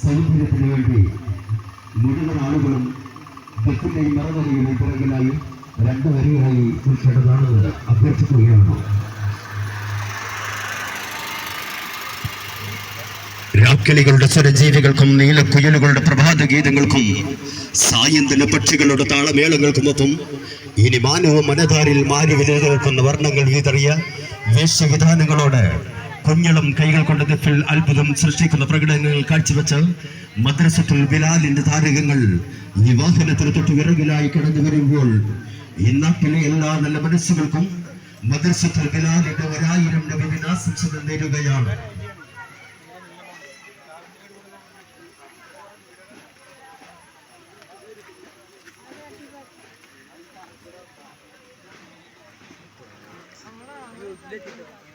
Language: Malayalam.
സൗന്ദര്യത്തിന് വേണ്ടി മുഴുവൻ ആളുകളും ദത്തിന്റെയും മറവരിയുടെ പിറകിലായി രണ്ടു വരികളായി ഉൾപ്പെടുന്നതാണെന്ന് അഭ്യർത്ഥിക്കുകയാണ്. രാക്കിളികളുടെ സ്വരജീവികൾക്കും നീലക്കുയലുകളുടെ പ്രഭാത ഗീതങ്ങൾക്കും സായന്തന പക്ഷികളുടെ താളമേളങ്ങൾക്കുമൊപ്പം ഇനി മാനവ മനധാരിൽ മാനുവിധ നിൽക്കുന്ന വർണ്ണങ്ങൾ വിതറിയ വേഷവിധാനങ്ങളോട് കുഞ്ഞളം കൈകൾ കൊണ്ട് ദഫിൽ അത്ഭുതം സൃഷ്ടിക്കുന്ന പ്രകടനങ്ങൾ കാഴ്ചവെച്ച് മദ്രസത്തുൽ ബിലാലിന്റെ താരകങ്ങൾ ഈ വാഹനത്തിന് തൊട്ട് വിറകിലായി കടന്നു വരുമ്പോൾ ഈ നാട്ടിലെ എല്ലാ നല്ല മനസ്സുകൾക്കും മദ്രസത്തുൽ ബിലാലിന്റെ 1000 നബിദിനാശംസകൾ നേരുകയാണ്. Let's go.